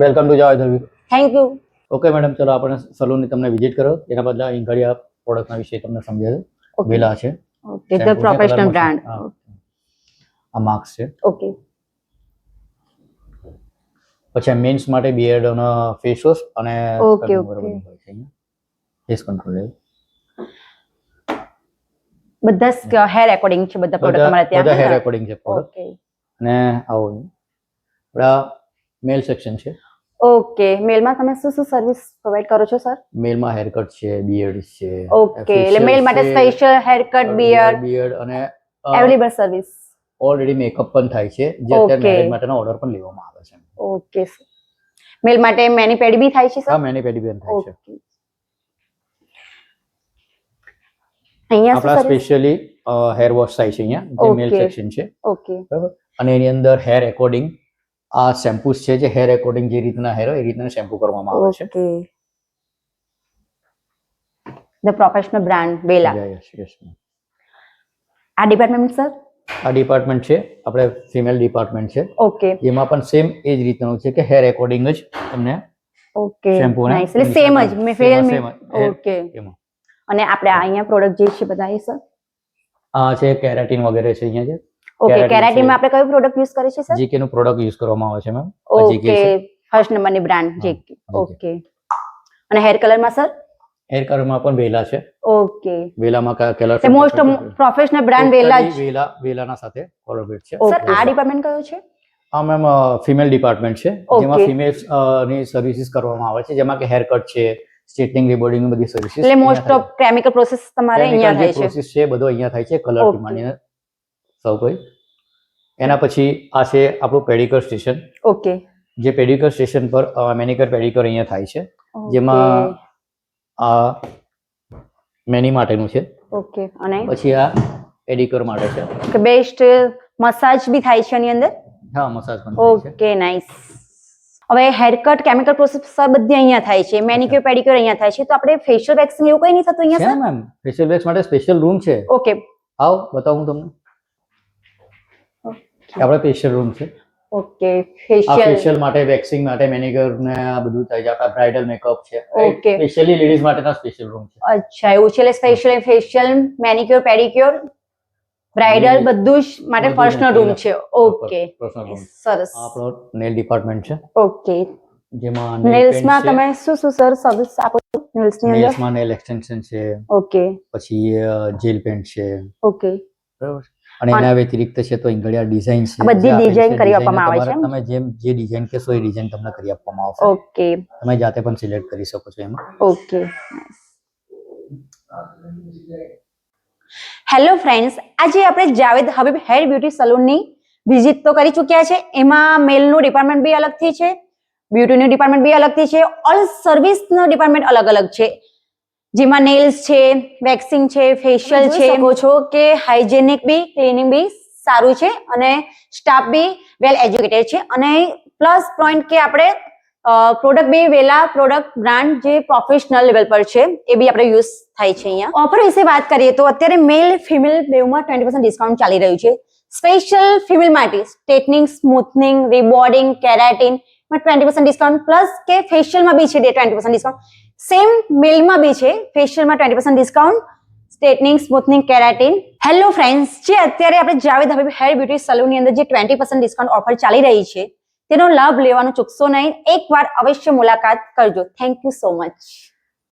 Welcome to Javed Habib. Thank you. Okay madam, ચલો આપણે સલૂનની તમને વિઝિટ કરો. એના બદલે અહીં ઘડી આ પ્રોડક્ટના વિશે તમને સમજાવ્યું. વેલા છે, ઓકે, ધ પ્રોફેશનલ બ્રાન્ડ. આ માર્ક્સ છે. ઓકે, પછી મેન્સ માટે બિયર્ડ અને ફેસ વોશ અને ઓકે, ફેસ કંટ્રોલ. બધા હેર એકોર્ડિંગ છે, બધા પ્રોડક્ટ અમારે ત્યાં. બધા હેર એકોર્ડિંગ છે પ્રોડક્ટ. ઓકે, અને આવો આપણા મેલ સેક્શન છે. ઓકે. મેલમાં તમે શું શું સર્વિસ પ્રોવાઈડ કરો છો સર? મેલમાં હેર કટ છે, બિયર્ડ છે. ઓકે, એટલે મેલ માટે સ્પેશિયલ હેર કટ, બિયર્ડ અને અવેલેબલ સર્વિસ. ઓલરેડી મેકઅપ પણ થાય છે, જે અત્યારે મેરેજ માટેનો ઓર્ડર પણ લેવામાં આવે છે. ઓકે, મેલ માટે મેની પેડી બી થાય છે સર? હા, મેની પેડી પણ થાય છે. અહીંયા આપણા સ્પેશિયલી હેર વોશ થાય છે અહીંયા, જે મેલ સેક્શન છે. ઓકે, બરાબર. અને એની અંદર હેર એકોર્ડિંગ આ શેમ્પૂસ છે, જે હેર એકોર્ડિંગ જે રીતના હેર હોય એ રીતના શેમ્પૂ કરવામાં આવે છે. ઓકે. ધ પ્રોફેશનલ બ્રાન્ડ વેલા. આ ડિપાર્ટમેન્ટ સર? આ ડિપાર્ટમેન્ટ છે આપણે ફિમેલ ડિપાર્ટમેન્ટ છે. ઓકે. એમાં પણ સેમ એ જ રીતનું છે કે હેર એકોર્ડિંગ જ તમને ઓકે, શેમ્પૂ ને નાઈસ. એટલે સેમ જ મેલ. ઓકે. એમાં અને આપણે અહીંયા પ્રોડક્ટ જે છે બધા સર? આ છે કેરાટીન વગેરે છે અહીંયા છે. ઓકે, કેરાટીનમાં આપણે કયું પ્રોડક્ટ યુઝ કરીએ છીએ સર? જીકે નું પ્રોડક્ટ યુઝ કરવામાં આવે છે મેમ. ઓકે, ફર્સ્ટ નંબરની બ્રાન્ડ જીકે. ઓકે. અને હેર કલરમાં સર? હેર કલરમાં પણ વેલા છે. ઓકે. વેલામાં કલર તે મોસ્ટ પ્રોફેશનલ બ્રાન્ડ વેલા જ. વેલાના સાથે કોલેબોરેટ છે. સર આ ડિપાર્ટમેન્ટ કયો છે? આ મેમ ફિમેલ ડિપાર્ટમેન્ટ છે, જેમાં ફિમેલ્સ ની સર્વિસીસ કરવામાં આવે છે, જેમાં કે હેર કટ છે, સ્ટ્રેટનિંગ, રિબોર્ડિંગ બધી સર્વિસીસ. એટલે મોસ્ટ ઓફ કેમિકલ પ્રોસેસ તમારે અહીંયા થાય છે. પ્રોસેસ છે બધો અહીંયા થાય છે, કલર થી માંડીને સૌ કોઈ. એના પછી આ છે આપણું પેડિક્યોર સ્ટેશન. ઓકે. જે પેડિક્યોર સ્ટેશન પર મેનિક્યોર પેડિક્યોર અહીંયા થાય છે, જેમાં આ મેની માટેનું છે. ઓકે. અને પછી આ પેડિક્યોર માટે છે કે બેસ્ટ મસાજ બી થાય છે એની અંદર. હા, મસાજ પણ થાય છે. Okay, nice. હવે hair cut, chemical process sir બધી અહીંયા થાય છે, મેનિક્યોર પેડિક્યોર અહીંયા થાય છે. તો આપણે ફેશિયલ વેક્સિંગ એવું કઈ નહીં થતું અહીંયા સર? છે મેમ, ફેશિયલ વેક્સ માટે સ્પેશિયલ રૂમ છે. ઓકે, આવો બતાવું તમને. આપણે ફેશિયલ રૂમ છે. ઓકે. ફેશિયલ માટે, વેક્સિંગ માટે, મેનિક્યોર ને આ બધું થાય છે. આપણા બ્રાઇડલ મેકઅપ છે. ઓકે. સ્પેશિયલી લેડીઝ માટેના સ્પેશિયલ રૂમ છે. અચ્છા, એવું છે. એટલે special facial, manicure, pedicure, bridal બધું જ માટે પર્સનલ રૂમ છે. ઓકે, સરસ. આપણો નેલ ડિપાર્ટમેન્ટ છે. ઓકે. જેમાં નેલ્સમાં તમે શું શું સર સર્વિસ આપો છો નેલ્સની અંદર? નેલ્સમાં નેલ એક્સટેન્શન છે. ઓકે. પછી જેલ પેન્ટ છે. ઓકે. બરાબર. અને એના વ્યતિરિક્ત છે તો ઇંગળિયા ડિઝાઇન છે. બધી ડિઝાઇન કરી આપવામાં આવે છે. તમે જે ડિઝાઇન કહેશો એ ડિઝાઇન તમને કરી આપવામાં આવશે. ઓકે. તમે જાતે પણ સિલેક્ટ કરી શકો છો એમાં. ઓકે. હેલો ફ્રેન્ડ્સ, આજે આપણે જાવેદ હબીબ હેર બ્યુટી સલૂનની વિઝિટ તો કરી ચૂક્યા છે. એમાં મેલનું ડિપાર્ટમેન્ટ બી અલગથી છે, બ્યુટીનું ડિપાર્ટમેન્ટ બી અલગથી છે, ઓલ સર્વિસનું ડિપાર્ટમેન્ટ અલગ અલગ છે, જેમાં નેલ્સ છે, વેક્સિંગ છે, ફેશિયલ છે. શકો છો કે હાઇજેનિક બી, ક્લિનિંગ બી સારું છે અને સ્ટાફ બી વેલ એજ્યુકેટેડ છે. અને પ્લસ પોઈન્ટ કે આપણે પ્રોડક્ટ બી વેલા પ્રોડક્ટ બ્રાન્ડ જે પ્રોફેશનલ લેવલ પર છે એ બી આપણે યુઝ થાય છે. અહીંયા ઓફર વિશે વાત કરીએ તો અત્યારે મેલ ફિમેલ બેઉમાં 20% ડિસ્કાઉન્ટ ચાલી રહ્યું છે. સ્પેશિયલ ફિમેલ માટે સ્ટ્રેટનિંગ, સ્મૂથનિંગ, રિબોર્ડિંગ, કેરાટીન માં 20% ડિસ્કાઉન્ટ પ્લસ કે ફેશિયલમાં બી છે 20% ડિસ્કાઉન્ટ. સેમ મેલમાં બી છે, ફેશિયલમાં 20% discount, straightening, smoothening, keratin. Hello friends, જે અત્યારે આપણે જાવેદ હબીબ હેર બ્યુટી સલૂનની અંદર જે 20% ડિસ્કાઉન્ટ ઓફર ચાલી રહી છે તેનો લાભ લેવાનું ચૂકશો નહીં. એકવાર અવશ્ય મુલાકાત કરજો. Thank you so much.